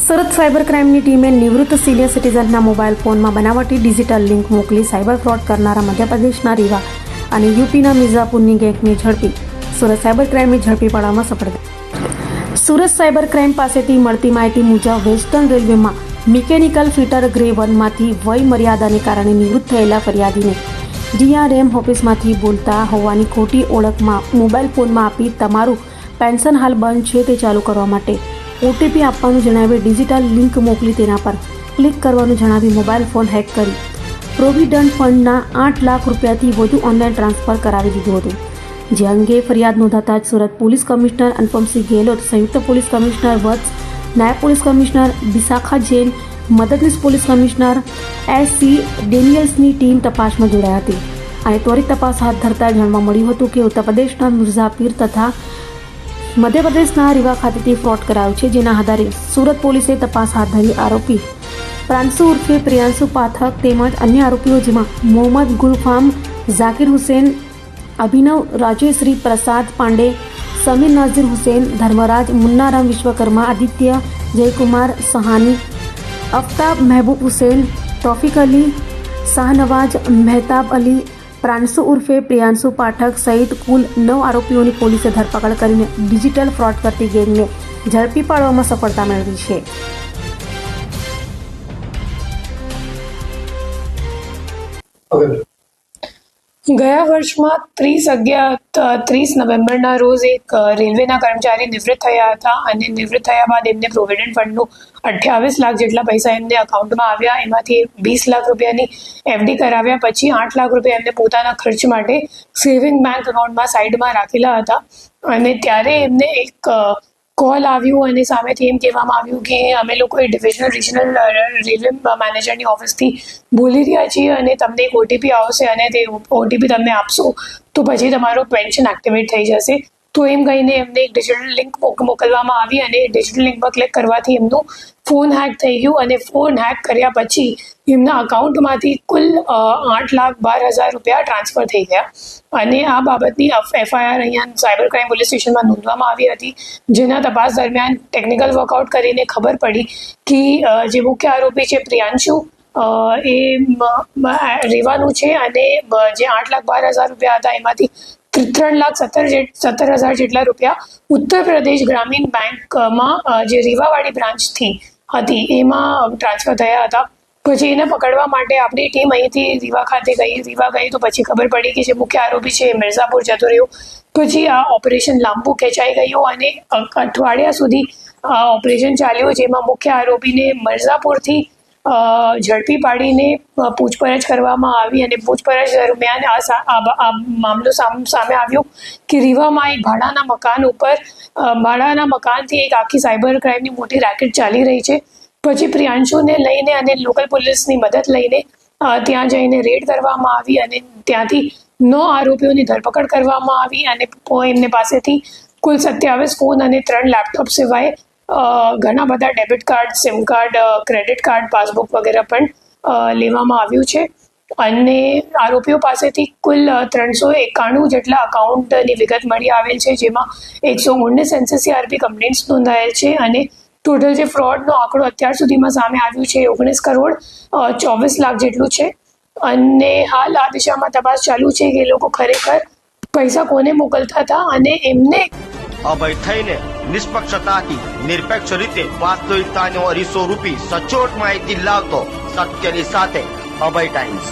Surat cyber ક્રાઇમની ટીમે નિવૃત્ત senior સિટીઝનના mobile ફોનમાં બનાવટી ડિજિટલ લિંક મોકલી સાયબર ફ્રોડ કરનારા મધ્યપ્રદેશના રીવા અને યુપીના મિર્ઝાપુરની ગેંગને ઝડપી સુરત સાયબર ક્રાઇમની ઝડપી પાડવામાં સફળતા। સુરત સાયબર ક્રાઇમ પાસેથી મળતી માહિતી મુજબ વેસ્ટર્ન રેલવેમાં મિકેનિકલ ફિટર ગ્રે 1માંથી વય મર્યાદાને કારણે નિવૃત્ત થયેલા ફરિયાદીને ડીઆરએમ ઓફિસમાંથી બોલતા હોવાની ખોટી ઓળખમાં મોબાઈલ ફોનમાં આપી તમારું પેન્શન હાલ બંધ છે તે ચાલુ કરવા માટે ઓટીપી આપવાનું જણાવી ડિજિટલ લિંક મોકલી તેના પર ક્લિક કરવાનું જણાવી મોબાઈલ ફોન હેક કરી પ્રોવિડન્ટ ફંડના 8 લાખ રૂપિયાથી વધુ ઓનલાઈન ટ્રાન્સફર કરાવી દીધું હતું। જે અંગે ફરિયાદ નોંધાતા જ સુરત પોલીસ કમિશનર અનુપમસિંહ ગેહલોત, સંયુક્ત પોલીસ કમિશનર વત્સ, નાયબ પોલીસ કમિશનર વિશાખા જૈન, મદદનીશ પોલીસ કમિશનર એસસી ડેનિયલ્સની ટીમ તપાસમાં જોડાઈ હતી અને ત્વરિત તપાસ હાથ ધરતા જાણવા મળ્યું હતું કે ઉત્તર પ્રદેશના મિર્ઝાપુર તથા મધ્યપ્રદેશના રીવા ખાતેથી ફ્રોડ કરાયું છે। જેના આધારે સુરત પોલીસે તપાસ હાથ ધરી આરોપી પ્રાંશુ ઉર્ફે પ્રિયાંશુ પાઠક તેમજ અન્ય આરોપીઓ જેમાં મોહમ્મદ ગુલફામ, ઝાકિર હુસેન, અભિનવ રાજેશ્રી, પ્રસાદ પાંડે, સમીર નાઝીર હુસેન, ધર્મરાજ, મુન્નારામ વિશ્વકર્મા, આદિત્ય જયકુમાર સહાની, અફતાબ મહેબૂબ હુસેન, તોફિક અલી, શાહનવાજ, મહેતાબ અલી, પ્રાંશુ ઉર્ફે પ્રિયાંશુ પાઠક સહિત કુલ 9 આરોપીઓની પોલીસે ધરપકડ કરીને ડિજિટલ ફ્રોડ કરતી ગેંગને ઝડપી પાડવામાં સફળતા મેળવી છે। ગયા વર્ષમાં 30 નવેમ્બરના રોજ એક રેલવેના કર્મચારી નિવૃત્ત થયા હતા અને નિવૃત્ત થયા બાદ એમને પ્રોવિડન્ટ ફંડનું 28 લાખ જેટલા પૈસા એમને અકાઉન્ટમાં આવ્યા। એમાંથી 20 લાખ રૂપિયાની એફડી કરાવ્યા પછી 8 લાખ રૂપિયા એમને પોતાના ખર્ચ માટે સેવિંગ બેંક એકાઉન્ટમાં સાઈડમાં રાખેલા હતા અને ત્યારે એમને એક કોલ આવ્યું અને સામેથી એમ કહેવામાં આવ્યું કે અમે લોકો રિજનલ રેલવે મેનેજરની ઓફિસથી બોલી રહ્યા છીએ અને તમને એક ઓટીપી આવશે અને તે ઓટીપી તમને આપશો તો પછી તમારો પેન્શન એક્ટિવેટ થઈ જશે। તો એમ કહીને એમને એક ડિજિટલ લિંક મોકલવામાં આવી અને ડિજિટલ લિંક પર ક્લિક કરવાથી એમનું ફોન હેક થઈ ગયું અને ફોન હેક કર્યા પછી એમના અકાઉન્ટમાંથી કુલ 8,12,000 રૂપિયા ટ્રાન્સફર થઈ ગયા અને આ બાબતની એફઆઈઆર અહીંયા સાયબર ક્રાઇમ પોલીસ સ્ટેશનમાં નોંધવામાં આવી હતી। જેના તપાસ દરમિયાન ટેકનિકલ વર્કઆઉટ કરીને ખબર પડી કે જે મુખ્ય આરોપી છે પ્રિયાંશુ એ રેવાનું છે અને જે 8,12,000 રૂપિયા હતા એમાંથી 3,17,000 જેટલા રૂપિયા ઉત્તર પ્રદેશ ગ્રામીણ બેંકમાં જે રીવાવાળી બ્રાન્ચથી હતી એમાં ટ્રાન્સફર થયા હતા। પછી એને પકડવા માટે આપણી ટીમ અહીંથી રીવા ખાતે રીવા ગઈ તો પછી ખબર પડી કે જે મુખ્ય આરોપી છે એ મિર્ઝાપુર જતો રહ્યો। પછી આ ઓપરેશન લાંબુ ખેંચાઈ ગયું અને અઠવાડિયા સુધી આ ઓપરેશન ચાલ્યું જેમાં મુખ્ય આરોપીને મિર્ઝાપુરથી ઝડપી પાડીને પૂછપરછ કરવામાં આવી અને પૂછપરછ દરમિયાન આ મામલો સામે આવ્યો કે રીવામાં એક ભાડાના મકાનથી એક આખી સાયબર ક્રાઇમની મોટી રેકેટ ચાલી રહી છે। પછી પ્રિયાંશુને લઈને અને લોકલ પોલીસની મદદ લઈને ત્યાં જઈને રેડ કરવામાં આવી અને ત્યાંથી 9 આરોપીઓની ધરપકડ કરવામાં આવી અને એમને પાસેથી કુલ 27 ફોન અને 3 લેપટોપ સિવાય ઘણા બધા debit card, sim card, credit card, passbook વગેરે પણ લેવામાં આવ્યું છે અને આરોપીઓ પાસેથી કુલ 391 જેટલા અકાઉન્ટની વિગત મળી આવેલ છે જેમાં 119 એનસીસીઆરપી કમ્પ્લેન્ટ્સ નોંધાયેલ છે અને ટોટલ જે ફ્રોડનો આંકડો અત્યાર સુધીમાં સામે આવ્યું છે 19 કરોડ 24 લાખ જેટલું છે અને હાલ આ દિશામાં તપાસ ચાલુ છે કે લોકો ખરેખર પૈસા કોને મોકલતા હતા અને એમને અભય થઈને નિષ્પક્ષતાથી નિરપેક્ષ રીતે વાસ્તવિકતાનો અરીસો રૂપી સચોટ માહિતી લાવતો સત્યની સાથે અભય ટાઈમ્સ।